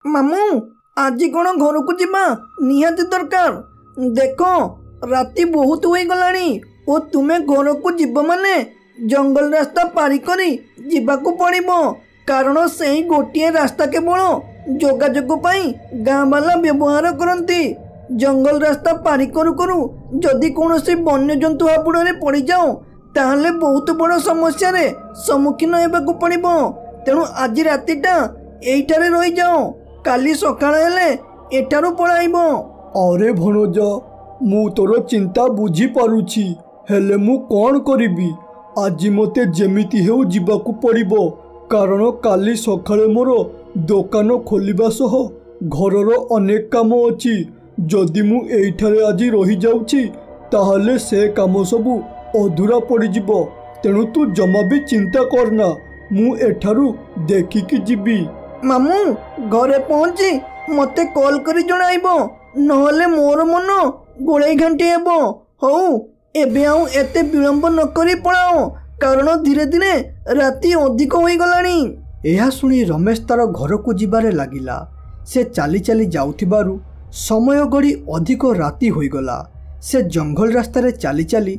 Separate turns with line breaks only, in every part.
ମାମୁଁ ଆଜି କ'ଣ ଘରକୁ ଯିବା ନିହାତି ଦରକାର। ଦେଖ ରାତି ବହୁତ ହୋଇଗଲାଣି ଓ ତୁମେ ଘରକୁ ଯିବ ମାନେ ଜଙ୍ଗଲ ରାସ୍ତା ପାରି କରି ଯିବାକୁ ପଡ଼ିବ, କାରଣ ସେହି ଗୋଟିଏ ରାସ୍ତା କେବଳ ଯୋଗାଯୋଗ ପାଇଁ ଗାଁ ବାଲା ବ୍ୟବହାର କରନ୍ତି। ଜଙ୍ଗଲ ରାସ୍ତା ପାରି କରୁ କରୁ ଯଦି କୌଣସି ବନ୍ୟଜନ୍ତୁ ହାବୁଡ଼ରେ ପଡ଼ିଯାଅ ତାହେଲେ ବହୁତ ବଡ଼ ସମସ୍ୟାରେ ସମ୍ମୁଖୀନ ହେବାକୁ ପଡ଼ିବ। ତେଣୁ ଆଜି ରାତିଟା ଏଇଠାରେ ରହିଯାଅ, କାଲି ସକାଳ ହେଲେ ଏଠାରୁ ପଳାଇବ।
अरे भणजा मु तोर चिंता बुझी पारुछि, हेले मु कौन करिबी। आज मते जेमिति हेउ जिबाकु पड़िबो, कारण काली सकाळे मोर दोकान खोलिबा सह घरर अनेक काम अछि। जदि मु एइठारे आज रही जाउछि ताहले से काम सबु अधूरा पड़ी जिवो। तेणु तू जमा भी चिंता करना, मु एठारु देखिकी जिबी।
मामू घरे पहुँची मते कॉल करी जणाइबो, नहले मोर मन गोड़े घंटी हेबो। हौ एबे आउ एते विलंब न करी पळाओ, कारण धीरे धीरे राति अधिक होई गलानी।
एहा सुनी रमेश तार घर को जिबारे लागिला। से चाली चाली जाउथिबारु समय गड़ी अधिक राति होईगला। से जंगल रास्तारे चाली चाली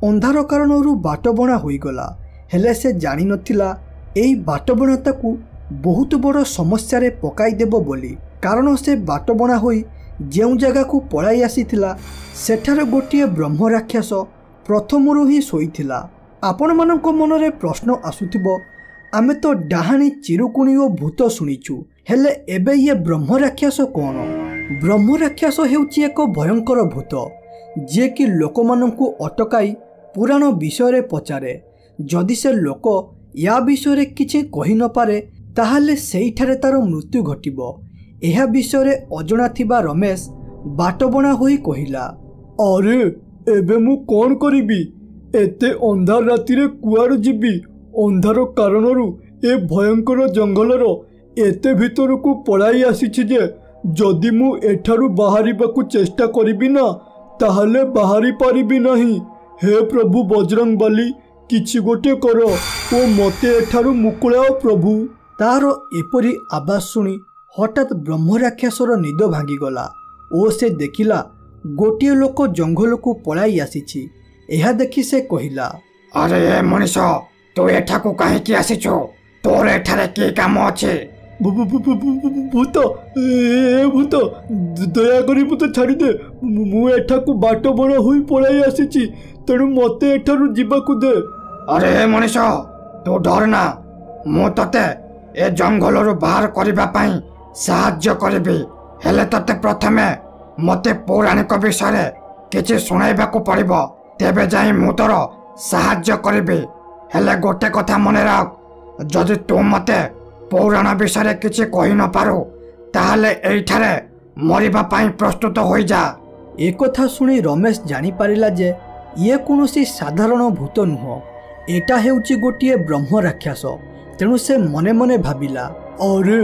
अंधार कारणरू बाट बणा होईगला, हेले से जानी नथिला एई बाट बणा ताकू बहुत बड़ समस्या रे पकाई देबो बोली। कारण से बाट बणा होई जेउ जगह को पळाई आसीथिला सेठारे गोटिए ब्रह्म राक्षस प्रथमरु ही सोईथिला। आपण मानक मनरे प्रश्न आसुथिबो, आमे तो डाहाणी चिरुकुणी ओ भूत शुणीचु, हेले एबे ये ब्रह्म राक्षस कौन? ब्रह्म राक्षस हेउची एक भयंकर भूत जे कि लोकमानंकु अटकाई पुराण विषय पचारे। जदि से लोक या विषय किछि कहि न पारे ताहले सेइठारे तार मृत्यु घटिबो। एहा विषय अजणा थिबा रमेश बाटबणा होई कहिला,
अरे एबे मु कौन करिबी, एते अंधार राति रे कुआर जिबी। अंधार कारणरू ए भयंकर जंगलर एते भितर को पळाई आसीछि जे जदि मु एठारु बाहरिबाकू चेष्टा करिबी ना ताहले बाहरी पारिबी नहीं। हे प्रभु बजरंग बली किछि गोटे करो ओ मते एठारु मुकुलाओ प्रभु।
तार एपरी आवाज सुनी हठात ब्रह्म राक्षसर निद भांगीगला ओ से देखिला गोटे लोक जंगल को पळाई आसीछि। एहा देखि से कहिला,
अरे ए मनीष तू एठाकू काहेकि आसीछु? तोर एठारे के काम अछि?
भूत ए भूत दया करी मते छाड़ी दे, मु एठाकू बाट बण होई पळाई आसीछि, तेणु मते एठारु जिबाकू दे।
अरे ए मनीष तू डरना, मु तते ए जंगलरू बाहर करिबा पई साहाय्य करिबी, हेले तते प्रथमे मते पौराणिक विषय किछि सुनाइबाकू पड़िबो, तेबे जाई मु तोर साहाय्य करिबी। हेले गोटे कथा मने राख, जदि तू मते पौराण विषय किछि कहि न पारू ताहले एइठारे मरिबा पई प्रस्तुत होई जा।
एक कथा सुनी रमेश जानी पारिला जे ये कोनोसी साधारण भूत नुह, एटा हेउची गोटिए ब्रह्म राक्षस। तेणु से मने मने भाबिला,
अरे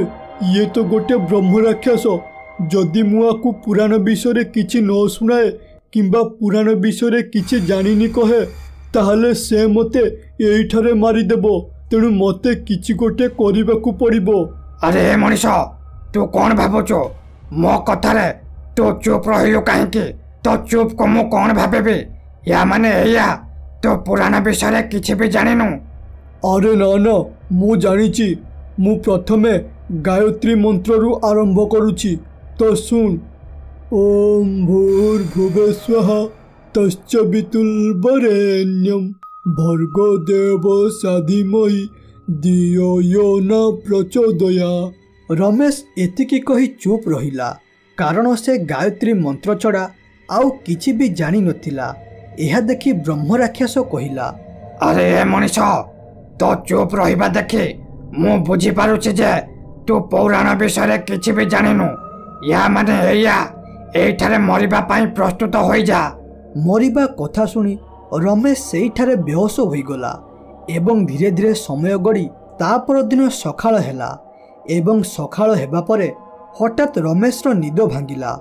ये तो गोटे ब्रह्म राक्षस, जदि मुआकू पुराण विषय किछि न सुनाए किंबा पुराण विषय किछि जानिनी कहे ताहले से मते एइठारे मारी देबो। तेणु मते किछि गोटे करिबाकू पड़िबो।
अरे मनीष तू कौन भाबुचो? मो कथारे तू चुप रहिलु काहेकि? तो चुप को मु कौन भाबेबी? या माने एया तो पुराण विषय किछि भी जानिनु?
अरे ना ना मु जानिछि, मु प्रथमे गायत्री मंत्ररू आरंभ करुछि, तो सुन। ओम भूर्भुवस्वः तस्य वितुर्वरेण्यं भर्गो देवस्य धीमहि धियो यो न प्रचोदयात्।
रमेश एतिकी कही चुप रहिला, कारण से गायत्री मंत्र छड़ा आउ किछि भी जानी नथिला। एहा देखि ब्रह्म राक्षस कहिला,
अरे ए मनीष तो चुप रहिबा देखि मु बुझी पारुछि जे तू पौराण विषय किछि भी जानिनु। या माने एया एइठारे मरिबा पई प्रस्तुत होई जा।
मरिबा कथा सुनी रमेश सेइठारे बेहोश होईगला एवं धीरे धीरे समय गड़ी तापर दिन सकाळ हेला। एवं सकाळ हेबा परे हठात रमेशर निद भांगिला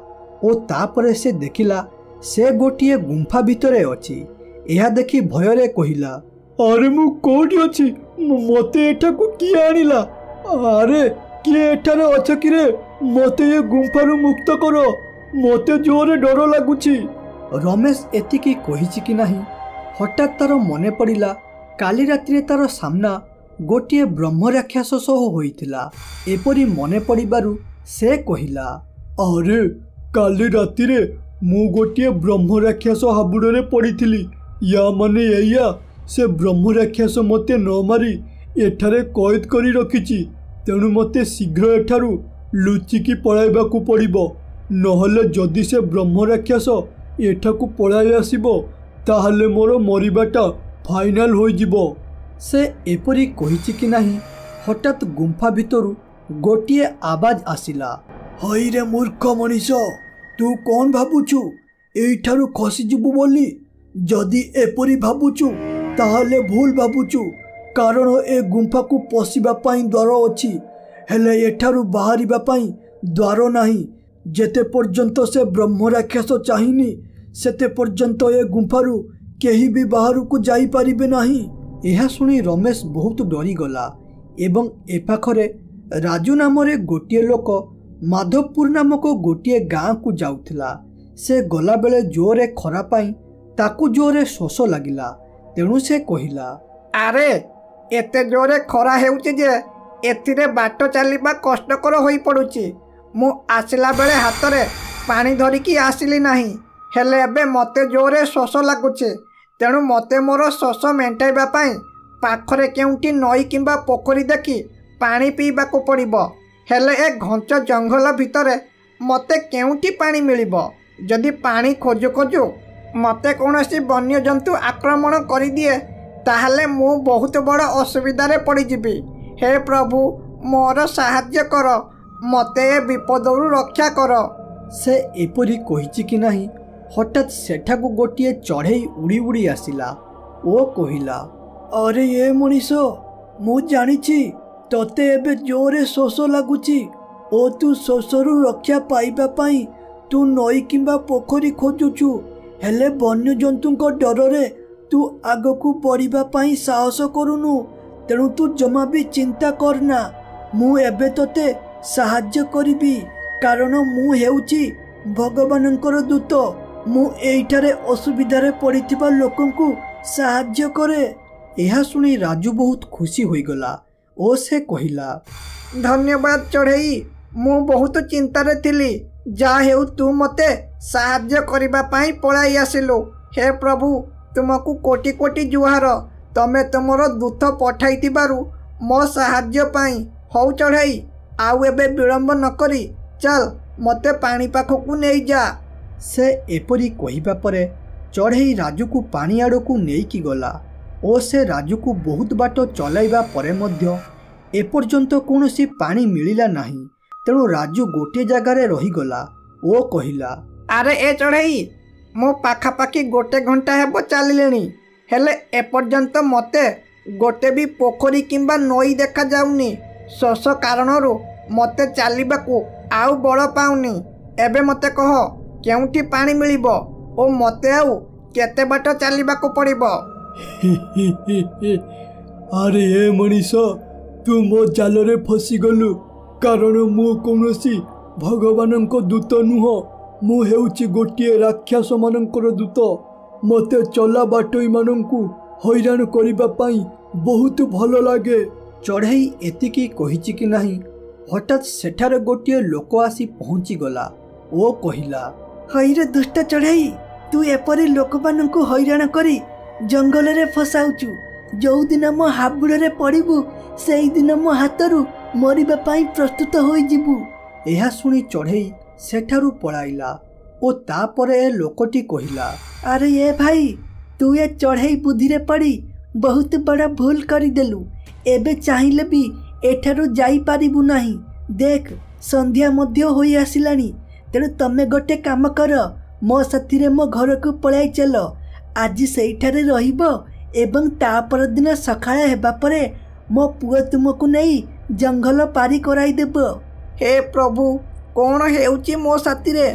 ओ तापरे से देखिला से गोटिए गुंफा भितरे अछि। एहा देखि भयरे कहिला,
अरे मु कोठी अछि? मते एठाकू किए आनिला? अरे किए एठारे अछ कि रे? ମତେ ଏ ଗୁମ୍ଫାରୁ ମୁକ୍ତ କର, ମତେ ଜୋରେ ଡର ଲାଗୁଛି।
ରମେଶ ଏତିକି କହିଛି କି ନାହିଁ ହଠାତ୍ ତାର ମନେ ପଡ଼ିଲା କାଲି ରାତିରେ ତାର ସାମ୍ନା ଗୋଟିଏ ବ୍ରହ୍ମ ରାକ୍ଷସ ସହ ହୋଇଥିଲା। ଏପରି ମନେ ପଡ଼ିବାରୁ ସେ କହିଲା,
ଆରେ କାଲି ରାତିରେ ମୁଁ ଗୋଟିଏ ବ୍ରହ୍ମ ରାକ୍ଷସ ହାବୁଡ଼ରେ ପଡ଼ିଥିଲି। ୟା ମାନେ ଏଇଆ, ସେ ବ୍ରହ୍ମ ରାକ୍ଷସ ମୋତେ ନ ମାରି ଏଠାରେ କଏଦ କରି ରଖିଛି। ତେଣୁ ମୋତେ ଶୀଘ୍ର ଏଠାରୁ ଲୁଚିକି ପଳାଇବାକୁ ପଡ଼ିବ, ନହେଲେ ଯଦି ସେ ବ୍ରହ୍ମ ରାକ୍ଷସ ଏଠାକୁ ପଳାଇ ଆସିବ ତାହେଲେ ମୋର ମରିବାଟା ଫାଇନାଲ ହୋଇଯିବ।
ସେ ଏପରି କହିଛି କି ନାହିଁ ହଠାତ୍ ଗୁମ୍ଫା ଭିତରୁ ଗୋଟିଏ ଆବାଜ ଆସିଲା,
ହଇରେ ମୂର୍ଖ ମଣିଷ, ତୁ କ'ଣ ଭାବୁଛୁ ଏଇଠାରୁ ଖସିଯିବୁ ବୋଲି? ଯଦି ଏପରି ଭାବୁଛୁ ତାହେଲେ ଭୁଲ ଭାବୁଛୁ, କାରଣ ଏ ଗୁମ୍ଫାକୁ ପଶିବା ପାଇଁ ଦ୍ୱାର ଅଛି, ହେଲେ ଏଠାରୁ ବାହାରିବା ପାଇଁ ଦ୍ୱାର ନାହିଁ। ଯେତେ ପର୍ଯ୍ୟନ୍ତ ସେ ବ୍ରହ୍ମ ରାକ୍ଷସ ଚାହିଁନି ସେତେ ପର୍ଯ୍ୟନ୍ତ ଏ ଗୁମ୍ଫାରୁ କେହି ବି ବାହାରକୁ ଯାଇପାରିବେ ନାହିଁ।
ଏହା ଶୁଣି ରମେଶ ବହୁତ ଡରିଗଲା ଏବଂ ଏ ପାଖରେ ରାଜୁ ନାମରେ ଗୋଟିଏ ଲୋକ ମାଧବପୁର ନାମକ ଗୋଟିଏ ଗାଁକୁ ଯାଉଥିଲା। ସେ ଗଲାବେଳେ ଜୋରରେ ଖରା ପାଇଁ ତାକୁ ଜୋରରେ ଶୋଷ ଲାଗିଲା। ତେଣୁ ସେ କହିଲା,
ଆରେ ଏତେ ଜୋରରେ ଖରା ହେଉଛି ଯେ ଏଥିରେ ବାଟ ଚାଲିବା କଷ୍ଟକର ହୋଇପଡ଼ୁଛି। ମୁଁ ଆସିଲା ବେଳେ ହାତରେ ପାଣି ଧରିକି ଆସିଲି ନାହିଁ, ହେଲେ ଏବେ ମୋତେ ଜୋରରେ ଶୋଷ ଲାଗୁଛି। ତେଣୁ ମୋତେ ମୋର ଶୋଷ ମେଣ୍ଟାଇବା ପାଇଁ ପାଖରେ କେଉଁଠି ନଈ କିମ୍ବା ପୋଖରୀ ଦେଖି ପାଣି ପିଇବାକୁ ପଡ଼ିବ। ହେଲେ ଏ ଘଞ୍ଚ ଜଙ୍ଗଲ ଭିତରେ ମୋତେ କେଉଁଠି ପାଣି ମିଳିବ? ଯଦି ପାଣି ଖୋଜୁ ଖୋଜୁ ମୋତେ କୌଣସି ବନ୍ୟଜନ୍ତୁ ଆକ୍ରମଣ କରିଦିଏ ତାହେଲେ ମୁଁ ବହୁତ ବଡ଼ ଅସୁବିଧାରେ ପଡ଼ିଯିବି। ହେ ପ୍ରଭୁ, ମୋର ସାହାଯ୍ୟ କର, ମୋତେ ଏ ବିପଦରୁ ରକ୍ଷା କର।
ସେ ଏପରି କହିଛି କି ନାହିଁ ହଠାତ୍ ସେଠାକୁ ଗୋଟିଏ ଚଢ଼େଇ ଉଡ଼ି ଉଡ଼ି ଆସିଲା ଓ କହିଲା,
ଆରେ ଏ ମଣିଷ, ମୁଁ ଜାଣିଛି ତତେ ଏବେ ଜୋରେ ଶୋଷ ଲାଗୁଛି ଓ ତୁ ଶୋଷରୁ ରକ୍ଷା ପାଇବା ପାଇଁ ତୁ ନଈ କିମ୍ବା ପୋଖରୀ ଖୋଜୁଛୁ। ହେଲେ ବନ୍ୟଜନ୍ତୁଙ୍କ ଡରରେ ତୁ ଆଗକୁ ବଢ଼ିବା ପାଇଁ ସାହସ କରୁନୁ। ତେଣୁ ତୁ ଜମା ବି ଚିନ୍ତା କରନା, ମୁଁ ଏବେ ତତେ ସାହାଯ୍ୟ କରିବି, କାରଣ ମୁଁ ହେଉଛି ଭଗବାନଙ୍କର ଦୂତ। ମୁଁ ଏଇଠାରେ ଅସୁବିଧାରେ ପଡ଼ିଥିବା ଲୋକଙ୍କୁ ସାହାଯ୍ୟ କରେ।
ଏହା ଶୁଣି ରାଜୁ ବହୁତ ଖୁସି ହୋଇଗଲା ଓ ସେ କହିଲା,
ଧନ୍ୟବାଦ ଚଢ଼େଇ, ମୁଁ ବହୁତ ଚିନ୍ତାରେ ଥିଲି। ଯାହା ହେଉ ତୁ ମୋତେ ସାହାଯ୍ୟ କରିବା ପାଇଁ ପଳାଇ ଆସିଲୁ। ହେ ପ୍ରଭୁ, ତୁମକୁ କୋଟି କୋଟି ଜୁହାର। ତମେ ତୁମର ଦୂତ ପଠାଇଥିବାରୁ ମୋ ସାହାଯ୍ୟ ପାଇଁ। ହଉ ଚଢ଼େଇ, ଆଉ ଏବେ ବିଳମ୍ବ ନ କରି ଚାଲ ମୋତେ ପାଣି ପାଖକୁ ନେଇଯା।
ସେ ଏପରି କହିବା ପରେ ଚଢ଼େଇ ରାଜୁକୁ ପାଣି ଆଡ଼କୁ ନେଇକି ଗଲା ଓ ସେ ରାଜୁକୁ ବହୁତ ବାଟ ଚଲାଇବା ପରେ ମଧ୍ୟ ଏପର୍ଯ୍ୟନ୍ତ କୌଣସି ପାଣି ମିଳିଲା ନାହିଁ। ତେଣୁ ରାଜୁ ଗୋଟିଏ ଜାଗାରେ ରହିଗଲା ଓ କହିଲା,
ଆରେ ଏ ଚଢ଼େଇ, ମୁଁ ପାଖାପାଖି 1 ଘଣ୍ଟା ହେବ ଚାଲିଲିଣି, ହେଲେ ଏପର୍ଯ୍ୟନ୍ତ ମୋତେ ଗୋଟେ ବି ପୋଖରୀ କିମ୍ବା ନଈ ଦେଖାଯାଉନି। ଶୋଷ କାରଣରୁ ମୋତେ ଚାଲିବାକୁ ଆଉ ବଳ ପାଉନି। ଏବେ ମୋତେ କହ, କେଉଁଠି ପାଣି ମିଳିବ ଓ ମୋତେ ଆଉ କେତେ ବାଟ ଚାଲିବାକୁ ପଡ଼ିବ?
ଆରେ ଏ ମଣିଷ, ତୁ ମୋ ଜାଲରେ ଫସିଗଲୁ, କାରଣ ମୁଁ କୌଣସି ଭଗବାନଙ୍କ ଦୂତ ନୁହଁ। ମୁଁ ହେଉଛି ଗୋଟିଏ ରାକ୍ଷସମାନଙ୍କର ଦୂତ। ମୋତେ ଚଲା ବାଟୋଇମାନଙ୍କୁ ହଇରାଣ କରିବା ପାଇଁ ବହୁତ ଭଲ ଲାଗେ।
ଚଢ଼େଇ ଏତିକି କହିଛି କି ନାହିଁ ହଠାତ୍ ସେଠାରେ ଗୋଟିଏ ଲୋକ ଆସି ପହଞ୍ଚିଗଲା ଓ କହିଲା,
ହଇରେ ଦୁଷ୍ଟ ଚଢ଼େଇ, ତୁ ଏପରି ଲୋକମାନଙ୍କୁ ହଇରାଣ କରି ଜଙ୍ଗଲରେ ଫସାଉଛୁ। ଯେଉଁଦିନ ମୋ ହାବୁଡ଼ରେ ପଡ଼ିବୁ ସେଇଦିନ ମୋ ହାତରୁ ମରିବା ପାଇଁ ପ୍ରସ୍ତୁତ ହୋଇଯିବୁ।
ଏହା ଶୁଣି ଚଢ଼େଇ ସେଠାରୁ ପଳାଇଲା ଓ ତାପରେ ଏ ଲୋକଟି କହିଲା,
ଆରେ ଏ ଭାଇ, ତୁ ଏ ଚଢ଼େଇ ବୁଦ୍ଧିରେ ପଡ଼ି ବହୁତ ବଡ଼ ଭୁଲ କରିଦେଲୁ। ଏବେ ଚାହିଁଲେ ବି ଏଠାରୁ ଯାଇପାରିବୁ ନାହିଁ। ଦେଖ, ସନ୍ଧ୍ୟା ମଧ୍ୟ ହୋଇ ଆସିଲାଣି। ତେଣୁ ତମେ ଗୋଟେ କାମ କର, ମୋ ସାଥିରେ ମୋ ଘରକୁ ପଳାଇ ଚାଲ। ଆଜି ସେଇଠାରେ ରହିବ ଏବଂ ତା ପରଦିନ ସକାଳ ହେବା ପରେ ମୋ ପୁଅ ତୁମକୁ ନେଇ ଜଙ୍ଗଲ ପାରି କରାଇଦେବ। ହେ ପ୍ରଭୁ, କ'ଣ ହେଉଛି ମୋ ସାଥିରେ?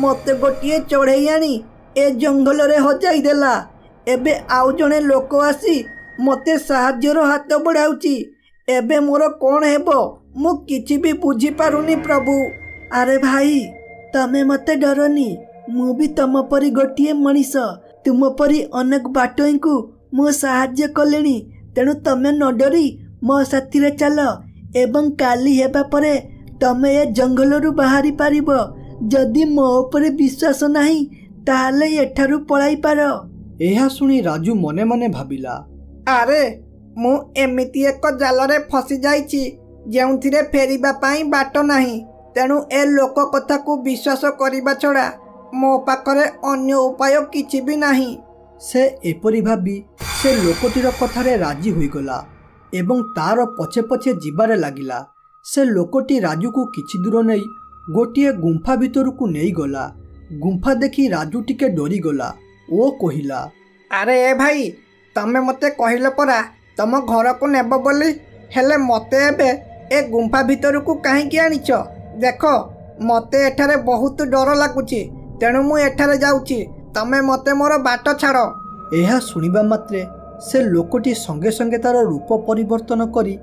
ମୋତେ ଗୋଟିଏ ଚଢ଼େଇ ଆଣି ଏ ଜଙ୍ଗଲରେ ହଜାଇ ଦେଲା। ଏବେ ଆଉ ଜଣେ ଲୋକ ଆସି ମୋତେ ସାହାଯ୍ୟର ହାତ ବଢ଼ାଉଛି। ଏବେ ମୋର କ'ଣ ହେବ ମୁଁ କିଛି ବି ବୁଝିପାରୁନି ପ୍ରଭୁ। ଆରେ ଭାଇ ତମେ ମତେ ଡରନି, ମୁଁ ବି ତମ ପରି ଗୋଟିଏ ମଣିଷ। ତୁମ ପରି ଅନେକ ବାଟୋଇଙ୍କୁ ମୁଁ ସାହାଯ୍ୟ କଲିଣି। ତେଣୁ ତମେ ନ ଡରି ମୋ ସାଥିରେ ଚାଲ ଏବଂ କାଲି ହେବା ପରେ ତମେ ଏ ଜଙ୍ଗଲରୁ ବାହାରି ପାରିବ। ଯଦି ମୋ ଉପରେ ବିଶ୍ୱାସ ନାହିଁ ତାହେଲେ ଏଠାରୁ ପଳାଇ ପାର।
ଏହା ଶୁଣି ରାଜୁ ମନେ ମନେ ଭାବିଲା,
ଆରେ ମୁଁ ଏମିତି ଏକ ଜାଲରେ ଫସି ଯାଇଛି ଯେଉଁଥିରେ ଫେରିବା ପାଇଁ ବାଟ ନାହିଁ। ତେଣୁ ଏ ଲୋକ କଥାକୁ ବିଶ୍ୱାସ କରିବା ଛଡ଼ା ମୋ ପାଖରେ ଅନ୍ୟ ଉପାୟ କିଛି ବି ନାହିଁ।
ସେ ଏପରି ଭାବି ସେ ଲୋକଟିର କଥାରେ ରାଜି ହୋଇଗଲା ଏବଂ ତାର ପଛେ ପଛେ ଯିବାରେ ଲାଗିଲା। ସେ ଲୋକଟି ରାଜୁକୁ କିଛି ଦୂର ନେଇ ଗୋଟିଏ ଗୁମ୍ଫା ଭିତରକୁ ନେଇଗଲା। ଗୁମ୍ଫା ଦେଖି ରାଜୁ ଟିକେ ଡରିଗଲା ଓ କହିଲା,
ଆରେ ଏ ଭାଇ ତମେ ମୋତେ କହିଲ ପରା ତମ ଘରକୁ ନେବ ବୋଲି, ହେଲେ ମୋତେ ଏବେ ଏ ଗୁମ୍ଫା ଭିତରକୁ କାହିଁକି ଆଣିଛ? ଦେଖ ମୋତେ ଏଠାରେ ବହୁତ ଡର ଲାଗୁଛି, ତେଣୁ ମୁଁ ଏଠାରେ ଯାଉଛି। ତମେ ମୋତେ ମୋର ବାଟ ଛାଡ଼।
ଏହା ଶୁଣିବା ମାତ୍ରେ ସେ ଲୋକଟି ସଙ୍ଗେ ସଙ୍ଗେ ତାର ରୂପ ପରିବର୍ତ୍ତନ କରି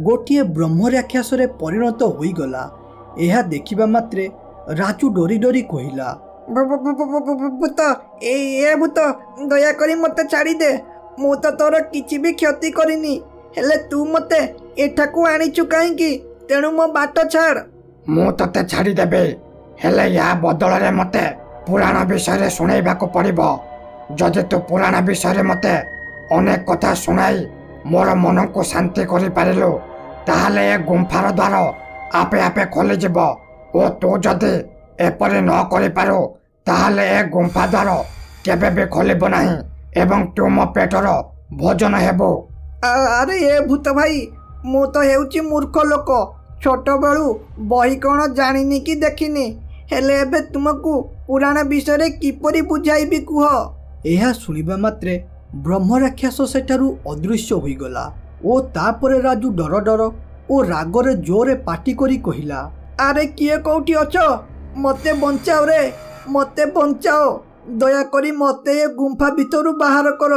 ଗୋଟିଏ ବ୍ରହ୍ମ ରାକ୍ଷସରେ ପରିଣତ ହୋଇଗଲା। ଏହା ଦେଖିବା ମାତ୍ରେ ରାଜୁ ଡରି ଡରି କହିଲା,
ଭୂତ, ଏ ଭୂତ ଦୟାକରି ମୋତେ ଛାଡ଼ିଦେ। ମୁଁ ତ ତୋର କିଛି ବି କ୍ଷତି କରିନି, ହେଲେ ତୁ ମୋତେ ଏଠାକୁ ଆଣିଛୁ କାହିଁକି? ତେଣୁ ମୋ ବାଟ ଛାଡ଼।
ମୁଁ ତତେ ଛାଡ଼ିଦେବି, ହେଲେ ୟା ବଦଳରେ ମୋତେ ପୁରାଣ ବିଷୟରେ ଶୁଣେଇବାକୁ ପଡ଼ିବ। ଯଦି ତୁ ପୁରାଣ ବିଷୟରେ ମୋତେ ଅନେକ କଥା ଶୁଣାଇ ମୋର ମନକୁ ଶାନ୍ତି କରିପାରିଲୁ ତାହେଲେ ଏ ଗୁମ୍ଫାର ଦ୍ୱାର ଆପେ ଆପେ ଖୋଲିଯିବ। ଓ ତୁ ଯଦି ଏପରି ନ କରିପାରୁ ତାହେଲେ ଏ ଗୁମ୍ଫା ଦ୍ୱାର କେବେ ବି ଖୋଲିବ ନାହିଁ ଏବଂ ତୁ ମୋ ପେଟର ଭୋଜନ ହେବୁ।
ଆରେ ଏ ଭୂତ ଭାଇ, ମୁଁ ତ ହେଉଛି ମୂର୍ଖ ଲୋକ। ଛୋଟବେଳୁ ବହି କ'ଣ ଜାଣିନି କି ଦେଖିନି, ହେଲେ ଏବେ ତୁମକୁ ପୁରାଣ ବିଷୟରେ କିପରି ବୁଝାଇବି କୁହ?
ଏହା ଶୁଣିବା ମାତ୍ରେ ବ୍ରହ୍ମ ରାକ୍ଷସ ସେଠାରୁ ଅଦୃଶ୍ୟ ହୋଇଗଲା ଓ ତାପରେ ରାଜୁ ଡର ଡର ଓ ରାଗରେ ଜୋରେ ପାଟି କରି କହିଲା,
ଆରେ କିଏ କୋଉଠି ଅଛ? ମୋତେ ବଞ୍ଚାଅ ରେ, ମୋତେ ବଞ୍ଚାଅ। ଦୟାକରି ମୋତେ ଏ ଗୁମ୍ଫା ଭିତରୁ ବାହାର କର।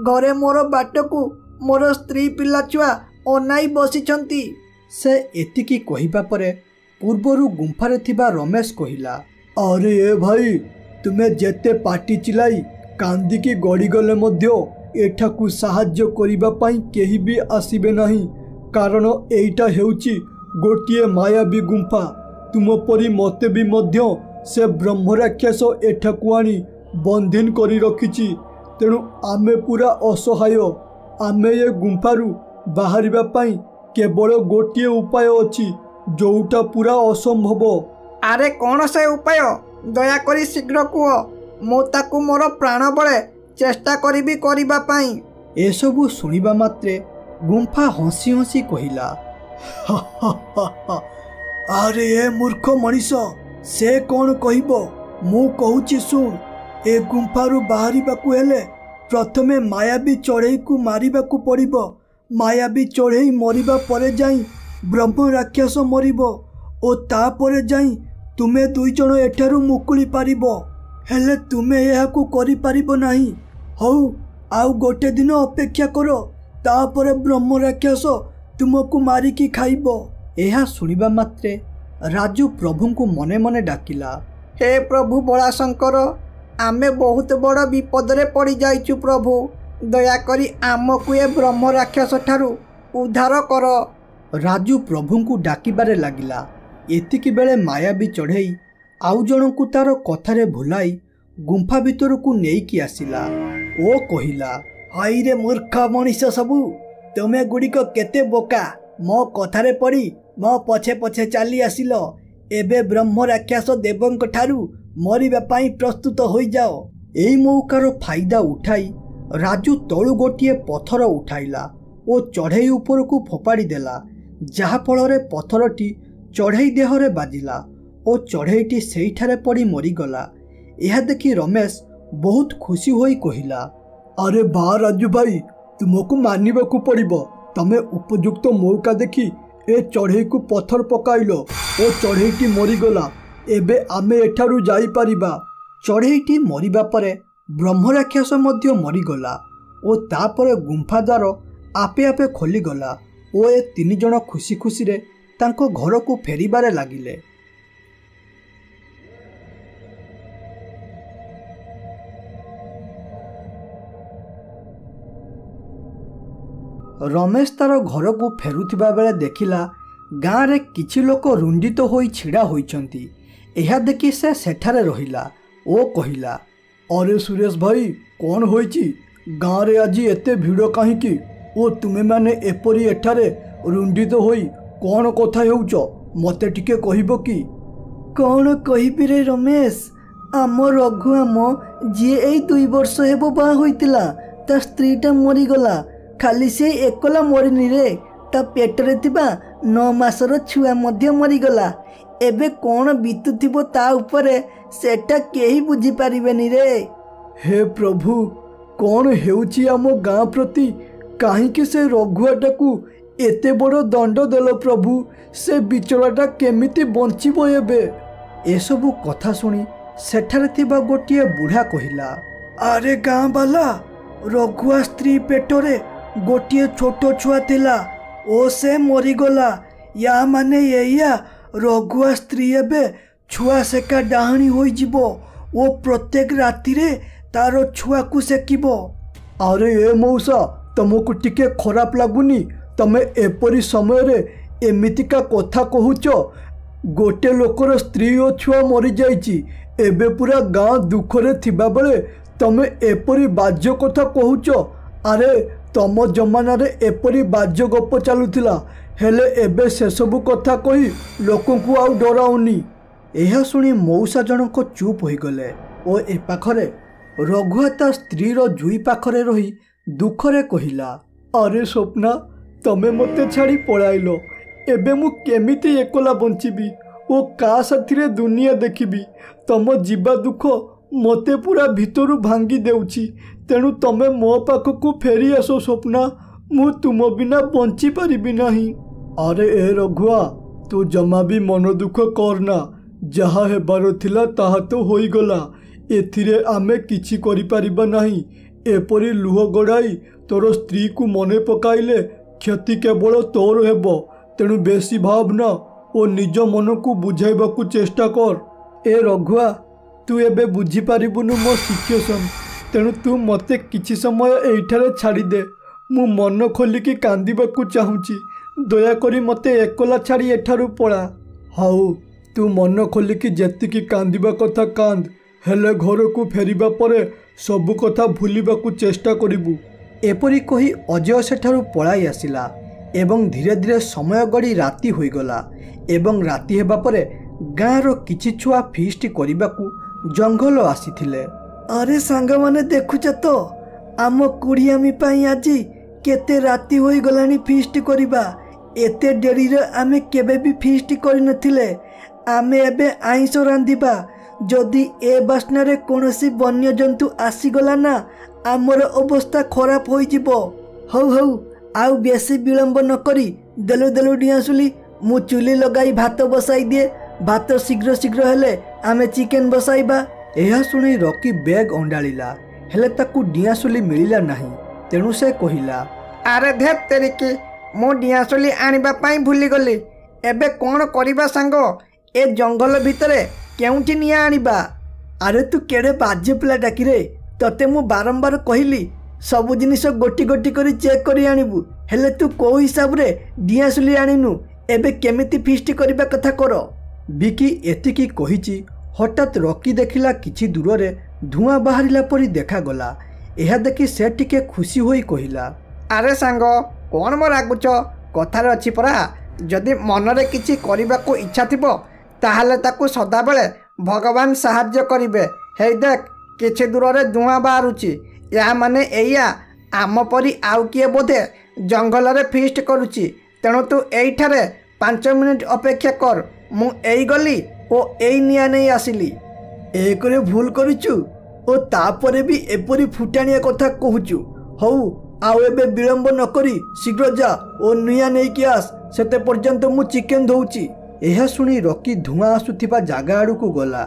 ଘରେ ମୋର ବାଟକୁ ମୋର ସ୍ତ୍ରୀ ପିଲା ଛୁଆ ଅନାଇ ବସିଛନ୍ତି।
ସେ ଏତିକି କହିବା ପରେ ପୂର୍ବରୁ ଗୁମ୍ଫାରେ ଥିବା ରମେଶ କହିଲା,
ଆରେ ଏ ଭାଇ, ତୁମେ ଯେତେ ପାଟି ଚିଲାଇ କାନ୍ଦିକି ଗଡ଼ିଗଲେ ମଧ୍ୟ ଏଠାକୁ ସାହାଯ୍ୟ କରିବା ପାଇଁ କେହି ବି ଆସିବେ ନାହିଁ, କାରଣ ଏଇଟା ହେଉଛି ଗୋଟିଏ ମାୟାବୀ ଗୁମ୍ଫା। ତୁମ ପରି ମୋତେ ବି ମଧ୍ୟ ସେ ବ୍ରହ୍ମ ରାକ୍ଷସ ଏଠାକୁ ଆଣି ବନ୍ଦିନ କରି ରଖିଛି। ତେଣୁ ଆମେ ପୁରା ଅସହାୟ। ଆମେ ଏ ଗୁମ୍ଫାରୁ ବାହାରିବା ପାଇଁ କେବଳ ଗୋଟିଏ ଉପାୟ ଅଛି, ଯୋଉଟା ପୁରା ଅସମ୍ଭବ।
ଆରେ କ'ଣ ସେ ଉପାୟ? ଦୟାକରି ଶୀଘ୍ର କୁହ, ମୁଁ ତାକୁ ମୋର ପ୍ରାଣ ବଳେ ଚେଷ୍ଟା କରିବି କରିବା ପାଇଁ।
ଏସବୁ ଶୁଣିବା ମାତ୍ରେ ଗୁମ୍ଫା ହସି ହସି କହିଲା,
ଆରେ ଏ ମୂର୍ଖ ମଣିଷ, ସେ କ'ଣ କହିବ? ମୁଁ କହୁଛି ଶୁଣ। ଏ ଗୁମ୍ଫାରୁ ବାହାରିବାକୁ ହେଲେ ପ୍ରଥମେ ମାୟାବୀ ଚଢ଼େଇକୁ ମାରିବାକୁ ପଡ଼ିବ। ମାୟାବୀ ଚଢ଼େଇ ମରିବା ପରେ ଯାଇ ବ୍ରହ୍ମ ରାକ୍ଷସ ମରିବ ଓ ତାପରେ ଯାଇ ତୁମେ ଦୁଇଜଣ ଏଠାରୁ ମୁକୁଳି ପାରିବ। ହେଲେ ତୁମେ ଏହାକୁ କରିପାରିବ ନାହିଁ। ହଉ, ଆଉ ଗୋଟେ ଦିନ ଅପେକ୍ଷା କର, ତାପରେ ବ୍ରହ୍ମ ରାକ୍ଷସ ତୁମକୁ ମାରିକି ଖାଇବ।
ଏହା ଶୁଣିବା ମାତ୍ରେ ରାଜୁ ପ୍ରଭୁଙ୍କୁ ମନେ ମନେ ଡାକିଲା,
ହେ ପ୍ରଭୁ ବଳାଶଙ୍କର, ଆମେ ବହୁତ ବଡ଼ ବିପଦରେ ପଡ଼ିଯାଇଛୁ ପ୍ରଭୁ। ଦୟାକରି ଆମକୁ ଏ ବ୍ରହ୍ମ ରାକ୍ଷସ ଠାରୁ ଉଦ୍ଧାର କର।
ରାଜୁ ପ୍ରଭୁଙ୍କୁ ଡାକିବାରେ ଲାଗିଲା। ଏତିକି ବେଳେ ମାୟାବୀ ଚଢ଼େଇ ଆଉ ଜଣଙ୍କୁ ତାର କଥାରେ ଭୁଲାଇ ଗୁମ୍ଫା ଭିତରକୁ ନେଇକି ଆସିଲା ଓ କହିଲା,
ହାଇରେ ମୂର୍ଖ ମଣିଷ ସବୁ, ତୁମେ ଗୁଡ଼ିକ କେତେ ବୋକା। ମୋ କଥାରେ ପଡ଼ି ମୋ ପଛେ ପଛେ ଚାଲି ଆସିଲ। ଏବେ ବ୍ରହ୍ମ ରାକ୍ଷସ ଦେବଙ୍କ ଠାରୁ ମରିବା ପାଇଁ ପ୍ରସ୍ତୁତ ହୋଇଯାଅ।
ଏଇ ମୌକାର ଫାଇଦା ଉଠାଇ ରାଜୁ ତଳୁ ଗୋଟିଏ ପଥର ଉଠାଇଲା ଓ ଚଢ଼େଇ ଉପରକୁ ଫୋପାଡ଼ି ଦେଲା, ଯାହାଫଳରେ ପଥରଟି ଚଢ଼େଇ ଦେହରେ ବାଜିଲା ଓ ଚଢ଼େଇଟି ସେଇଠାରେ ପଡ଼ି ମରିଗଲା। ଏହା ଦେଖି ରମେଶ ବହୁତ ଖୁସି ହୋଇ କହିଲା,
ଆରେ ବା ରାଜୁ ଭାଇ, ତୁମକୁ ମାନିବାକୁ ପଡ଼ିବ। ତମେ ଉପଯୁକ୍ତ ମୌକା ଦେଖି ଏ ଚଢ଼େଇକୁ ପଥର ପକାଇଲ ଓ ଚଢ଼େଇଟି ମରିଗଲା। ଏବେ ଆମେ ଏଠାରୁ ଯାଇପାରିବା।
ଚଢ଼େଇଟି ମରିବା ପରେ ବ୍ରହ୍ମ ରାକ୍ଷସ ମଧ୍ୟ ମରିଗଲା ଓ ତାପରେ ଗୁମ୍ଫା ଦ୍ୱାର ଆପେ ଆପେ ଖୋଲିଗଲା ଓ ଏ ତିନି ଜଣ ଖୁସି ଖୁସିରେ ତାଙ୍କ ଘରକୁ ଫେରିବାରେ ଲାଗିଲେ। ରମେଶ ତାର ଘରକୁ ଫେରୁଥିବା ବେଳେ ଦେଖିଲା ଗାଁରେ କିଛି ଲୋକ ରୁଣ୍ଡିତ ହୋଇ ଛିଡ଼ା ହୋଇଛନ୍ତି। ଏହା ଦେଖି ସେ ସେଠାରେ ରହିଲା ଓ କହିଲା,
अरे सुरेश भाई कौन होइची गाँव आज एते भिड़ कहीं ओ तुमे माने एपरी एठारे रुंडित होई कौन कथा हेउच मते टिके कहिबो कि?
कौन कहिबी रे रमेश, आम रघु आम जी एई 2 वर्ष हेबो बा होइतिला ता स्त्रीटा मरीगला। खाली से एकला मरिनी रे, ता पेटरे थिबा 9 मासर छुआ मध्य मरीगला। एबे कौन बीतुथिबो ता उपरे सेटा केही बुझी पारिबेनी रे।
हे प्रभु कौन हेउची आम गाँ प्रति काहींकि से रघुआटाकू एते बड़ दंड देल प्रभु, से बिचराटा केमिति बंचिबो एबे?
एसबू कथा शुणी सेठारे थिबा गोटिए बुढ़ा कहिला,
अरे गाँ बाला, रघुआ स्त्री पेटरे गोटिए छोट छुआ थिला ओ से मरीगला। या माने एया रघुआ स्त्री एबे छुआ सेका डाहणी होई जिवो ओ प्रत्येक राति रे तारो छुआ को सेकिबो।
अरे ए मौसा तुमको टिके खराब लगुनी? तमे एपरी समय रे एमितिका कथा कहूच? गोटे लोकर स्त्री और छुआ मरी जाइची, एबे पूरा गाँ दुखरे थिबा बेले तमे एपरी बाज्य कथा कहूच? अरे तम जमाना रे एपरी बाज्य गप चलुथिला, हेले एबे से सबु कथा कही लोकंकु आउ डराउनी।
यह शुणी मौसा जनक चुप हो गले ओ ए पाखरे रघुआ ता स्त्रीर जुई पाखरे रही दुखरे कहिला,
अरे स्वप्ना तमे मते छाड़ी पळाइल, एबे मु केमिति एकला बंचिबी ओ का साथीरे दुनिया देखिबी? तम जीवा दुख मते पूरा भितरु भांगी देउची, तेणु तमे मो पाखकु फेरी आसो स्वप्ना, मु तुम बिना बंची पारिबी नाही। अरे ए रघुआ तू जमा भी मन दुख करना, जहा हेबार थिला ताहा तो होई गला, एथिरे आमे किछि करि पारिबा नाही। एपरी लुह गड़ाई तोर स्त्री को मने पकाइले क्षति केवल तोर हेबो, तेणु बेसी भावना ओ निज मन को बुझाइबाकू चेष्टा कर। ए रघुआ तू एबे बुझी पारिबुनु मो सिचुएशन, तेणु तू मते किछि समय एइठारे छाड़ी दे, मु मन खोलिकी कांदिबाकू चाहूची, दयाकरी मते एकला छाड़ी एठारू पळा। हाउ तू मन खोलिकी जेतिकी कांदिबा कथा कांद, हेले घर को फेरिबा परे सबु कथा भूलिबाकू चेष्टा करिबू।
एपरी कही अजय सेठारू पळाई आसिला एवं धीरे धीरे समय गड़ी राति होईगला एवं राति हेबा परे गाँर किछि छुआ फीस्ट करिबाकू जंगल आसीथिले।
अरे सांग माने देखुच तो आम कुड़ियामी पाई आजी केते राति होई गलानी फीस्ट करिबा। एते डेरी रे आमे केबे भी फीस्ट करि नथिले। आमे एबे आइंस रांधिबा, जदि ए बास्ना रे कोनोसी वन्य जंतु आसीगला ना आमर अवस्था खराब होई जिवो। हौ हौ आउ बेसी विलंब न करी देलु देलु डियासुली, मु चुली लगाई भात बसाई दिए, भात शीघ्र शीघ्र हेले आमे चिकेन बसाइबा।
यह शुणी रॉकी बैग अंडाळिला, हेले ताकू डियासुली मिलिला नाही, तेणु से कहिला,
अरे धेत तेरिकी मु डियासुली आनिबा पाई भूली गली। एबे कोन करिबा सांगो, ए जंगल भितरे केउठी निया आनिबा?
अरे तू केड़े बाज्य पिला डाकी रे, तते मु बारंबार कहली सबु जिनिस गोटी गोटी करी चेक करी आनिबू, हेले तू को हिसाब रे डियासुली आनिनु? एबे केमिति फीस्ट करिबा कथा कर।
बिकी एतिकी कहिची हठात रॉकी देखिला किछि दूर रे धुआं बाहरिला परी देखागला। यह देखि से टिके खुशी होई कहिला,
अरे सांग कौन मो रागुच? कथार अच्छी परा, जदि मनरे किछि करिबाकू इच्छा थिबो ताहले ताकू सदाबेले भगवान साहाय्य करिवे। हे देख किछि दूर रे धुआं बाहरुची, या माने एया आम परी आउ किए बोधे जंगल रे फीस्ट करुची, तेणु तू एइठारे 5 मिनिट अपेक्षा कर, मु एई गली ओ एई निया नहीं आसिली।
एकरे भूल करिचु ओ तापरे भी एपरी फुटाणिया कथा कहूचु। हौ आउ एबे विलंब न करी शीघ्र जा ओ निया नहीं कि आस, सेते पर्यंत मु चिकेन धोउची।
यह शुणी रॉकी धुआं आसुथिबा जागा आड़कू गला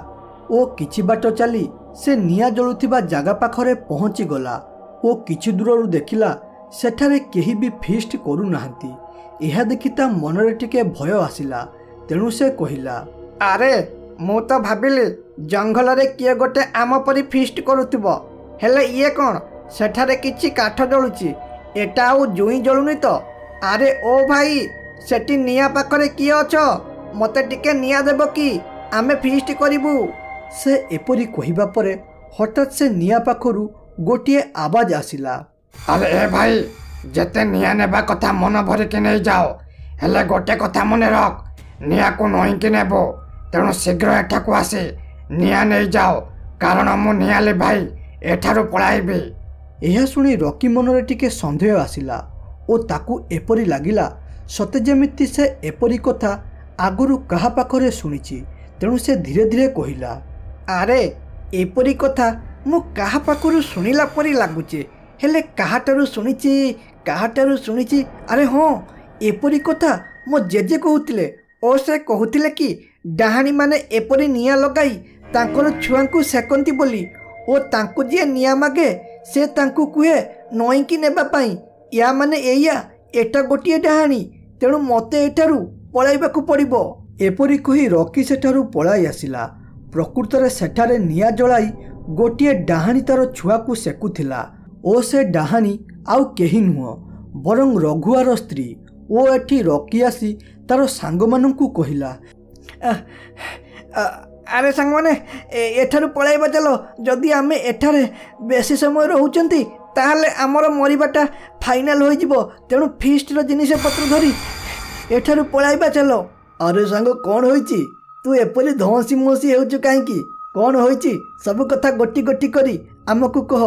ओ किछि बाट चली से निया जलुथिबा जागा पाखरे पहुंची गला ओ किछि दूररू देखिला सेठारे केही भी फीस्ट करू नाहंती। यह देखि ता मनरे टिके भय आसिला, तेणु से कहिला,
अरे मु तो भाबिली जंगल रे किए गोटे आम परी फीस्ट करुथिबो, हेले इए कोन सेठारे किछि काठ जलुची, ଏଟା ଆଉ ଜୁଇଁ ଜଳୁନି ତ? ଆରେ ଓ ଭାଇ, ସେଠି ନିଆଁ ପାଖରେ କିଏ ଅଛ? ମୋତେ ଟିକେ ନିଆଁ ଦେବ କି? ଆମେ ଫିଷ୍ଟ କରିବୁ।
ସେ ଏପରି କହିବା ପରେ ହଠାତ୍ ସେ ନିଆଁ ପାଖରୁ ଗୋଟିଏ ଆବାଜ ଆସିଲା।
ଆରେ ଏ ଭାଇ, ଯେତେ ନିଆଁ ନେବା କଥା ମନ ଭରିକି ନେଇଯାଅ, ହେଲେ ଗୋଟେ କଥା ମନେ ରଖ, ନିଆଁକୁ ନଇଁକି ନେବ। ତେଣୁ ଶୀଘ୍ର ଏଠାକୁ ଆସି ନିଆଁ ନେଇଯାଅ, କାରଣ ମୁଁ ନିଆଁ ଲିଭାଇ ଏଠାରୁ ପଳାଇବି।
ଏହା ଶୁଣି ରକି ମନରେ ଟିକେ ସନ୍ଦେହ ଆସିଲା ଓ ତାକୁ ଏପରି ଲାଗିଲା ସତେ ଯେମିତି ସେ ଏପରି କଥା ଆଗରୁ କାହା ପାଖରେ ଶୁଣିଛି। ତେଣୁ ସେ ଧୀରେ ଧୀରେ କହିଲା,
ଆରେ ଏପରି କଥା ମୁଁ କାହା ପାଖରୁ ଶୁଣିଲା ପରି ଲାଗୁଛି, ହେଲେ କାହାଠାରୁ ଶୁଣିଛି? ଆରେ ହଁ, ଏପରି କଥା ମୋ ଜେଜେ କହୁଥିଲେ ଓ ସେ କହୁଥିଲେ କି ଡାହାଣୀମାନେ ଏପରି ନିଆଁ ଲଗାଇ ତାଙ୍କର ଛୁଆଙ୍କୁ ସେକନ୍ତି ବୋଲି ଓ ତାଙ୍କୁ ଯିଏ ନିଆଁ ମାଗେ ସେ ତାଙ୍କୁ କୁହେ ନଇଁକି ନେବା ପାଇଁ। ୟା ମାନେ ଏଇଆ, ଏଟା ଗୋଟିଏ ଡାହାଣୀ, ତେଣୁ ମୋତେ ଏଠାରୁ ପଳାଇବାକୁ ପଡ଼ିବ।
ଏପରି କହି ରକି ସେଠାରୁ ପଳାଇ ଆସିଲା। ପ୍ରକୃତରେ ସେଠାରେ ନିଆଁ ଜଳାଇ ଗୋଟିଏ ଡାହାଣୀ ତାର ଛୁଆକୁ ସେକୁଥିଲା ଓ ସେ ଡାହାଣୀ ଆଉ କେହି ନୁହଁ ବରଂ ରଘୁଆର ସ୍ତ୍ରୀ। ଓ ଏଠି ରକି ଆସି ତାର ସାଙ୍ଗମାନଙ୍କୁ କହିଲା,
ଆରେ ସାଙ୍ଗମାନେ, ଏଠାରୁ ପଳାଇବା ଚାଲ। ଯଦି ଆମେ ଏଠାରେ ବେଶୀ ସମୟ ରହୁଛନ୍ତି ତାହେଲେ ଆମର ମରିବାଟା ଫାଇନାଲ ହୋଇଯିବ। ତେଣୁ ଫିଷ୍ଟର ଜିନିଷପତ୍ର ଧରି ଏଠାରୁ ପଳାଇବା ଚାଲ।
ଆରେ ସାଙ୍ଗ, କ'ଣ ହୋଇଛି? ତୁ ଏପରି ଧଅଁସି ମହଁସି ହେଉଛୁ କାହିଁକି? କ'ଣ ହୋଇଛି? ସବୁ କଥା ଗୋଟି ଗୋଟି କରି ଆମକୁ କହ।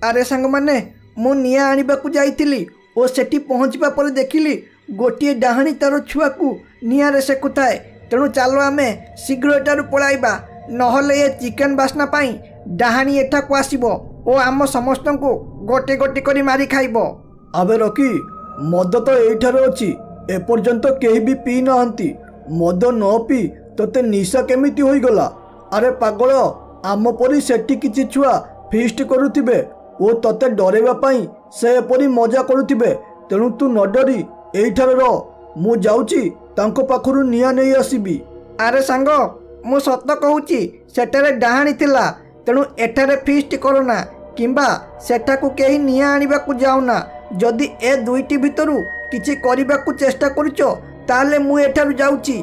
ଆରେ ସାଙ୍ଗମାନେ, ମୁଁ ନିଆଁ ଆଣିବାକୁ ଯାଇଥିଲି ଓ ସେଠି ପହଞ୍ଚିବା ପରେ ଦେଖିଲି ଗୋଟିଏ ଡାହାଣୀ ତାର ଛୁଆକୁ ନିଆଁରେ ସେକୁଥାଏ। ତେଣୁ ଚାଲ ଆମେ ଶୀଘ୍ର ଏଠାରୁ ପଳାଇବା, ନହେଲେ ଏ ଚିକେନ ବାସ୍ନା ପାଇଁ ଡାହାଣୀ ଏଠାକୁ ଆସିବ ଓ ଆମ ସମସ୍ତଙ୍କୁ ଗୋଟି ଗୋଟି କରି ମାରି ଖାଇବ।
ଆବେ ରକି, ମଦ ତ ଏଇଠାରେ ଅଛି, ଏପର୍ଯ୍ୟନ୍ତ କେହି ବି ପିଇ ନାହାନ୍ତି। ମଦ ନ ପିଇ ତୋତେ ନିଶା କେମିତି ହୋଇଗଲା? ଆରେ ପାଗଳ, ଆମ ପରି ସେଠି କିଛି ଛୁଆ ଫିଷ୍ଟ କରୁଥିବେ ଓ ତୋତେ ଡରେଇବା ପାଇଁ ସେ ଏପରି ମଜା କରୁଥିବେ। ତେଣୁ ତୁ ନ ଡରି ଏଇଠାରେ ରହ, ମୁଁ ଯାଉଛି ତାଙ୍କ ପାଖରୁ ନିଆଁ ନେଇ ଆସିବି।
ଆରେ ସାଙ୍ଗ, ମୁଁ ସତ କହୁଛି, ସେଠାରେ ଡାହାଣୀ ଥିଲା। ତେଣୁ ଏଠାରେ ଫିଷ୍ଟ କରନା କିମ୍ବା ସେଠାକୁ କେହି ନିଆଁ ଆଣିବାକୁ ଯାଉନା। ଯଦି ଏ ଦୁଇଟି ଭିତରୁ କିଛି କରିବାକୁ ଚେଷ୍ଟା କରୁଛ ତାହେଲେ ମୁଁ ଏଠାରୁ ଯାଉଛି।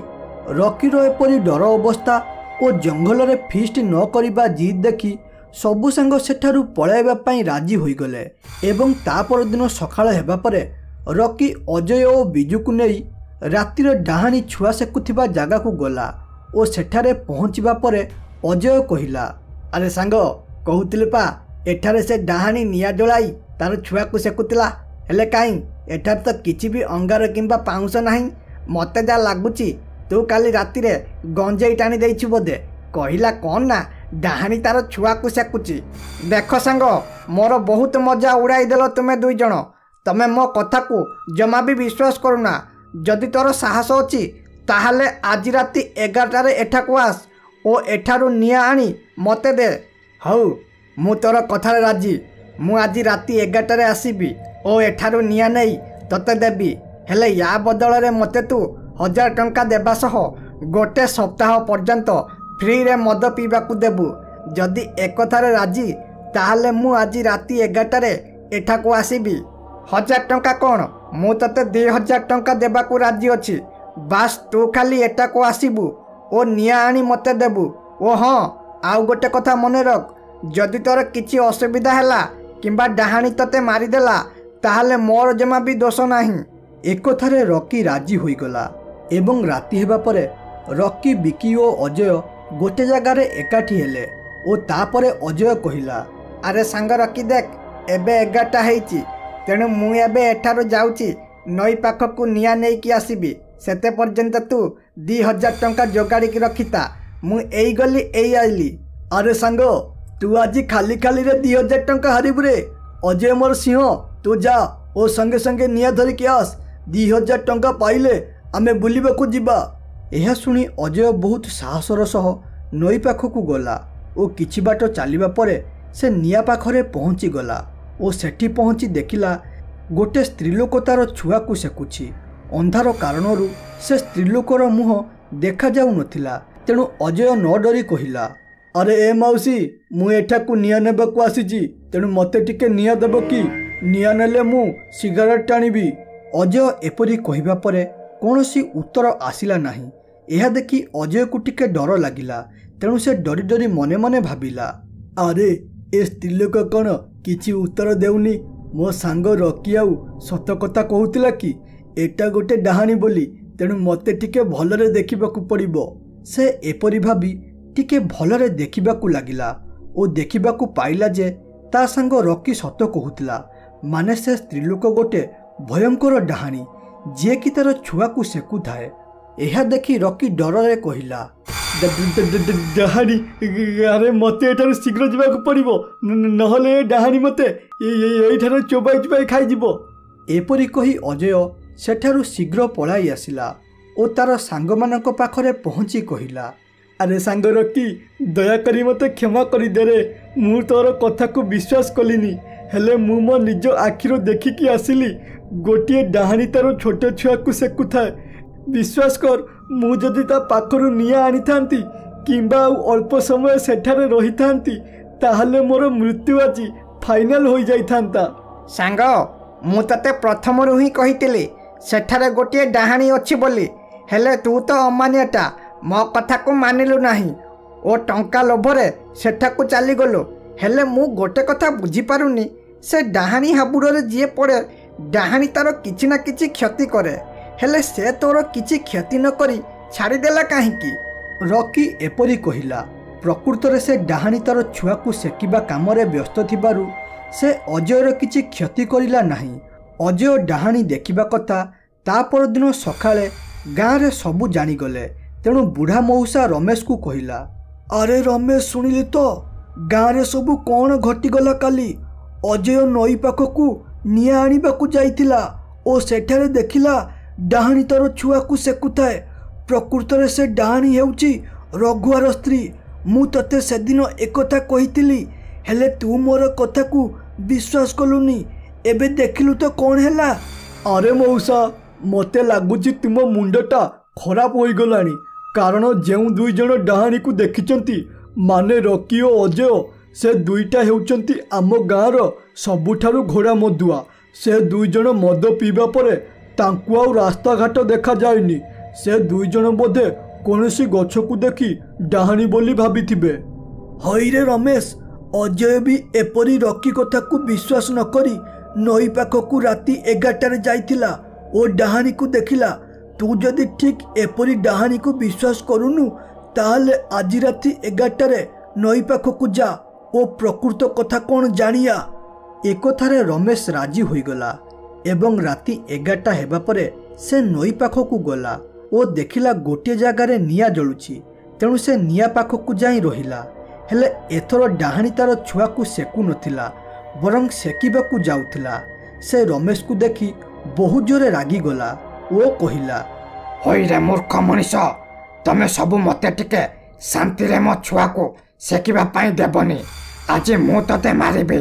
ରକିର ଏପରି ଡର ଅବସ୍ଥା ଓ ଜଙ୍ଗଲରେ ଫିଷ୍ଟ ନ କରିବା ଜିଦ୍ ଦେଖି ସବୁ ସାଙ୍ଗ ସେଠାରୁ ପଳାଇବା ପାଇଁ ରାଜି ହୋଇଗଲେ। ଏବଂ ତା ପରଦିନ ସକାଳ ହେବା ପରେ ରକି ଅଜୟ ଓ ବିଜୁକୁ ନେଇ ରାତିରେ ଡାହାଣୀ ଛୁଆ ସେକୁଥିବା ଜାଗାକୁ ଗଲା ଓ ସେଠାରେ ପହଞ୍ଚିବା ପରେ ଅଜୟ କହିଲା,
ଆରେ ସାଙ୍ଗ, କହୁଥିଲେ ପା ଏଠାରେ ସେ ଡାହାଣୀ ନିଆଁ ଜଳାଇ ତାର ଛୁଆକୁ ସେକୁଥିଲା। ହେଲେ କାହିଁ ଏଠାରେ ତ କିଛି ବି ଅଙ୍ଗାର କିମ୍ବା ପାଉଁଶ ନାହିଁ। ମୋତେ ଯାହା ଲାଗୁଛି ତୁ କାଲି ରାତିରେ ଗଞ୍ଜେଇ ଟାଣି ଦେଇଛୁ ବୋଧେ। କହିଲା କ'ଣ ନା ଡାହାଣୀ ତାର ଛୁଆକୁ ସେକୁଛି।
ଦେଖ ସାଙ୍ଗ, ମୋର ବହୁତ ମଜା ଉଡ଼ାଇ ଦେଲ ତୁମେ ଦୁଇ ଜଣ। ତମେ ମୋ କଥାକୁ ଜମା ବି ବିଶ୍ୱାସ କରୁନା। ଯଦି ତୋର ସାହସ ଅଛି ତାହେଲେ ଆଜି ରାତି 11ଟାରେ ଏଠାକୁ ଆସ ଓ ଏଠାରୁ ନିଆଁ ଆଣି ମୋତେ ଦେ।
ହଉ, ମୁଁ ତୋର କଥାରେ ରାଜି। ମୁଁ ଆଜି ରାତି 11ଟାରେ ଆସିବି ଓ ଏଠାରୁ ନିଆଁ ନେଇ ତୋତେ ଦେବି। ହେଲେ ୟା ବଦଳରେ ମୋତେ ତୁ 1000 ଟଙ୍କା ଦେବା ସହ ଗୋଟେ ସପ୍ତାହ ପର୍ଯ୍ୟନ୍ତ ଫ୍ରିରେ ମଦ ପିଇବାକୁ ଦେବୁ। ଯଦି ଏକଥାରେ ରାଜି ତାହେଲେ ମୁଁ ଆଜି ରାତି 11ଟାରେ ଏଠାକୁ ଆସିବି।
1000 ଟଙ୍କା କ'ଣ, ମୁଁ ତୋତେ 2000 ଟଙ୍କା ଦେବାକୁ ରାଜି ଅଛି। ବାସ୍ ତୁ ଖାଲି ଏଠାକୁ ଆସିବୁ ଓ ନିଆଁ ଆଣି ମୋତେ ଦେବୁ। ଓ ହଁ, ଆଉ ଗୋଟେ କଥା ମନେ ରଖ, ଯଦି ତୋର କିଛି ଅସୁବିଧା ହେଲା କିମ୍ବା ଡାହାଣୀ ତୋତେ ମାରିଦେଲା ତାହେଲେ ମୋର ଜମା ବି ଦୋଷ ନାହିଁ।
ଏକଥାରେ ରକି ରାଜି ହୋଇଗଲା ଏବଂ ରାତି ହେବା ପରେ ରକି, ବିକି ଓ ଅଜୟ ଗୋଟେ ଜାଗାରେ ଏକାଠି ହେଲେ ଓ ତାପରେ ଅଜୟ କହିଲା,
ଆରେ ସାଙ୍ଗ ରକି, ଦେଖ ଏବେ 11ଟା ହେଇଛି। ତେଣୁ ମୁଁ ଏବେ ଏଠାରୁ ଯାଉଛି ନଈ ପାଖକୁ ନିଆଁ ନେଇକି ଆସିବି। ସେତେ ପର୍ଯ୍ୟନ୍ତ ତୁ 2000 ଟଙ୍କା ଯୋଗାଡ଼ିକି ରଖିଥା। ମୁଁ ଏଇ ଗଲି ଏଇ ଆଇଲି।
ଆରେ ସାଙ୍ଗ, ତୁ ଆଜି ଖାଲି ଖାଲିରେ 2000 ଟଙ୍କା ହାରିବୁ ରେ। ଅଜୟ ମୋର ସିଂହ, ତୁ ଯା ଓ ସଙ୍ଗେ ସଙ୍ଗେ ନିଆଁ ଧରିକି ଆସ। 2000 ଟଙ୍କା ପାଇଲେ ଆମେ ବୁଲିବାକୁ ଯିବା।
ଏହା ଶୁଣି ଅଜୟ ବହୁତ ସାହସର ସହ ନଈ ପାଖକୁ ଗଲା ଓ କିଛି ବାଟ ଚାଲିବା ପରେ ସେ ନିଆଁ ପାଖରେ ପହଞ୍ଚିଗଲା ଓ ସେଠି ପହଞ୍ଚି ଦେଖିଲା ଗୋଟେ ସ୍ତ୍ରୀଲୋକ ତାର ଛୁଆକୁ ସେକୁଛି। ଅନ୍ଧାର କାରଣରୁ ସେ ସ୍ତ୍ରୀଲୋକର ମୁହଁ ଦେଖାଯାଉନଥିଲା। ତେଣୁ ଅଜୟ ନ ଡରି କହିଲା,
ଆରେ ଏ ମାଉସୀ, ମୁଁ ଏଠାକୁ ନିଆଁ ନେବାକୁ ଆସିଛି, ତେଣୁ ମୋତେ ଟିକେ ନିଆଁ ଦେବ କି? ନିଆଁ ନେଲେ ମୁଁ ସିଗାରେଟ୍ ଟାଣିବି।
ଅଜୟ ଏପରି କହିବା ପରେ କୌଣସି ଉତ୍ତର ଆସିଲା ନାହିଁ। ଏହା ଦେଖି ଅଜୟକୁ ଟିକେ ଡର ଲାଗିଲା। ତେଣୁ ସେ ଡରି ଡରି ମନେ ମନେ ଭାବିଲା,
ଆରେ ଏ ସ୍ତ୍ରୀଲୋକ କ'ଣ କିଛି ଉତ୍ତର ଦେଉନି? ମୋ ସାଙ୍ଗ ରକି ଆଉ ସତ କଥା କହୁଥିଲା କି ଏଟା ଗୋଟେ ଡାହାଣୀ ବୋଲି, ତେଣୁ ମୋତେ ଟିକେ ଭଲରେ ଦେଖିବାକୁ ପଡ଼ିବ।
ସେ ଏପରି ଭାବି ଟିକେ ଭଲରେ ଦେଖିବାକୁ ଲାଗିଲା ଓ ଦେଖିବାକୁ ପାଇଲା ଯେ ତା ସାଙ୍ଗ ରକି ସତ କହୁଥିଲା। ମାନେ ସେ ସ୍ତ୍ରୀଲୋକ ଗୋଟେ ଭୟଙ୍କର ଡାହାଣୀ, ଯିଏକି ତାର ଛୁଆକୁ ସେକୁଥାଏ। ଏହା ଦେଖି ରକି ଡରରେ କହିଲା,
ଡାହାଣୀ? ଆରେ ମୋତେ ଏଠାରୁ ଶୀଘ୍ର ଯିବାକୁ ପଡ଼ିବ, ନହେଲେ ଏ ଡାହାଣୀ ମୋତେ ଏଇଠାରେ ଚୋବାଇ ଚୋବାଇ ଖାଇଯିବ।
ଏପରି କହି ଅଜୟ ସେଠାରୁ ଶୀଘ୍ର ପଳାଇ ଆସିଲା ଓ ତାର ସାଙ୍ଗମାନଙ୍କ ପାଖରେ ପହଞ୍ଚି କହିଲା,
ଆରେ ସାଙ୍ଗ ରକି, ଦୟାକରି ମୋତେ କ୍ଷମା କରିଦେରେ। ମୁଁ ତୋର କଥାକୁ ବିଶ୍ୱାସ କଲିନି, ହେଲେ ମୁଁ ମୋ ନିଜ ଆଖିରୁ ଦେଖିକି ଆସିଲି ଗୋଟିଏ ଡାହାଣୀ ତାର ଛୋଟ ଛୁଆକୁ ସେକୁଥାଏ। ବିଶ୍ୱାସ କର, ମୁଁ ଯଦି ତା ପାଖରୁ ନିଆଁ ଆଣିଥାନ୍ତି କିମ୍ବା ଆଉ ଅଳ୍ପ ସମୟ ସେଠାରେ ରହିଥାନ୍ତି, ତାହେଲେ ମୋର ମୃତ୍ୟୁ ଆଜି ଫାଇନାଲ ହୋଇଯାଇଥାନ୍ତା।
ସାଙ୍ଗ, ମୁଁ ତତେ ପ୍ରଥମରୁ ହିଁ କହିଥିଲି ସେଠାରେ ଗୋଟିଏ ଡାହାଣୀ ଅଛି ବୋଲି, ହେଲେ ତୁ ତ ଅମାନିଆଟା, ମୋ କଥାକୁ ମାନିଲୁ ନାହିଁ ଓ ଟଙ୍କା ଲୋଭରେ ସେଠାକୁ ଚାଲିଗଲୁ। ହେଲେ ମୁଁ ଗୋଟେ କଥା ବୁଝିପାରୁନି, ସେ ଡାହାଣୀ ହାବୁଡ଼ରେ ଯିଏ ପଡ଼େ ଡାହାଣୀ ତାର କିଛି ନା କିଛି କ୍ଷତି କରେ, ହେଲେ ସେ ତୋର କିଛି କ୍ଷତି ନ କରି ଛାଡ଼ିଦେଲା କାହିଁକି?
ରକି ଏପରି କହିଲା। ପ୍ରକୃତରେ ସେ ଡାହାଣୀ ତାର ଛୁଆକୁ ସେକିବା କାମରେ ବ୍ୟସ୍ତ ଥିବାରୁ ସେ ଅଜୟର କିଛି କ୍ଷତି କରିଲା ନାହିଁ। ଅଜୟ ଡାହାଣୀ ଦେଖିବା କଥା ତା ପରଦିନ ସକାଳେ ଗାଁରେ ସବୁ ଜାଣିଗଲେ। ତେଣୁ ବୁଢ଼ା ମଉସା ରମେଶକୁ କହିଲା,
ଆରେ ରମେଶ, ଶୁଣିଲି ତ ଗାଁରେ ସବୁ କ'ଣ ଘଟିଗଲା କାଲି? ଅଜୟ ନଈ ପାଖକୁ ନିଆଁ ଆଣିବାକୁ ଯାଇଥିଲା ଓ ସେଠାରେ ଦେଖିଲା ଡାହାଣୀ ତାର ଛୁଆକୁ ସେକୁଥାଏ। ପ୍ରକୃତରେ ସେ ଡାହାଣୀ ହେଉଛି ରଘୁଆର ସ୍ତ୍ରୀ। ମୁଁ ତତେ ସେଦିନ ଏକଥା କହିଥିଲି, ହେଲେ ତୁ ମୋର କଥାକୁ ବିଶ୍ୱାସ କଲୁନି। ଏବେ ଦେଖିଲୁ ତ କ'ଣ ହେଲା।
ଆରେ ମଉସା, ମୋତେ ଲାଗୁଛି ତୁମ ମୁଣ୍ଡଟା ଖରାପ ହୋଇଗଲାଣି, କାରଣ ଯେଉଁ ଦୁଇ ଜଣ ଡାହାଣୀକୁ ଦେଖିଛନ୍ତି, ମାନେ ରକି ଓ ଅଜୟ, ସେ ଦୁଇଟା ହେଉଛନ୍ତି ଆମ ଗାଁର ସବୁଠାରୁ ଘୋଡ଼ା ମଦୁଆ। ସେ ଦୁଇ ଜଣ ମଦ ପିଇବା ପରେ ତାଙ୍କୁ ଆଉ ରାସ୍ତାଘାଟ ଦେଖାଯାଏନି। ସେ ଦୁଇ ଜଣ ବୋଧେ କୌଣସି ଗଛକୁ ଦେଖି ଡାହାଣୀ ବୋଲି ଭାବିଥିବେ।
ହଇରେ ରମେଶ, ଅଜୟ ବି ଏପରି ରକି କଥାକୁ ବିଶ୍ୱାସ ନ କରି ନଈ ପାଖକୁ ରାତି 11ଟାରେ ଯାଇଥିଲା ଓ ଡାହାଣୀକୁ ଦେଖିଲା। ତୁ ଯଦି ଠିକ୍ ଏପରି ଡାହାଣୀକୁ ବିଶ୍ୱାସ କରୁନୁ, ତାହେଲେ ଆଜି ରାତି 11ଟାରେ ନଈ ପାଖକୁ ଯା ଓ ପ୍ରକୃତ କଥା କ'ଣ ଜାଣିଆ।
ଏକଥାରେ ରମେଶ ରାଜି ହୋଇଗଲା ଏବଂ ରାତି 11ଟା ହେବା ପରେ ସେ ନଈ ପାଖକୁ ଗଲା ଓ ଦେଖିଲା ଗୋଟିଏ ଜାଗାରେ ନିଆଁ ଜଳୁଛି। ତେଣୁ ସେ ନିଆଁ ପାଖକୁ ଯାଇ ରହିଲା। ହେଲେ ଏଥର ଡାହାଣୀ ତାର ଛୁଆକୁ ସେକୁ ନଥିଲା, ବରଂ ସେକିବାକୁ ଯାଉଥିଲା। ସେ ରମେଶକୁ ଦେଖି ବହୁ ଜୋରେ ରାଗିଗଲା ଓ କହିଲା,
ହଇରେ ମୂର୍ଖ ମଣିଷ, ତମେ ସବୁ ମୋତେ ଟିକେ ଶାନ୍ତିରେ ମୋ ଛୁଆକୁ ସେକିବା ପାଇଁ ଦେବନି। ଆଜି ମୁଁ ତତେ ମାରିବି।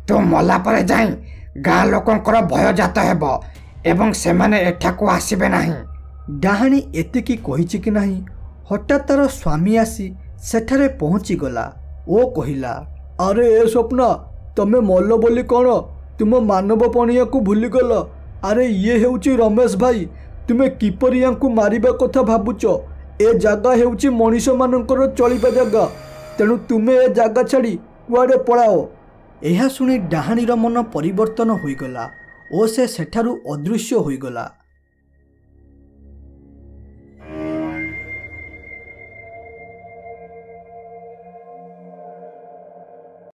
ତୁ ମଲା ପରେ ଯାଇ ଗାଁ ଲୋକଙ୍କର ଭୟଜାତ ହେବ ଏବଂ ସେମାନେ ଏଠାକୁ ଆସିବେ ନାହିଁ।
ଡାହାଣୀ ଏତିକି କହିଛି କି ନାହିଁ, ହଠାତ୍ ତାର ସ୍ୱାମୀ ଆସି ସେଠାରେ ପହଞ୍ଚିଗଲା ଓ କହିଲା,
ଆରେ ଏ ସ୍ୱପ୍ନା, ତମେ ମଲ ବୋଲି କ'ଣ ତୁମ ମାନବ ପଣିଆକୁ ଭୁଲିଗଲ? ଆରେ ଇଏ ହେଉଛି ରମେଶ ଭାଇ। ତୁମେ କିପରି ୟାଙ୍କୁ ମାରିବା କଥା ଭାବୁଛ? ଏ ଜାଗା ହେଉଛି ମଣିଷମାନଙ୍କର ଚଳିବା ଜାଗା, ତେଣୁ ତୁମେ ଏ ଜାଗା ଛାଡ଼ି କୁଆଡ଼େ ପଳାଅ।
ଏହା ଶୁଣି ଡାହାଣୀର ମନ ପରିବର୍ତ୍ତନ ହୋଇଗଲା ଓ ସେ ସେଠାରୁ ଅଦୃଶ୍ୟ ହୋଇଗଲା।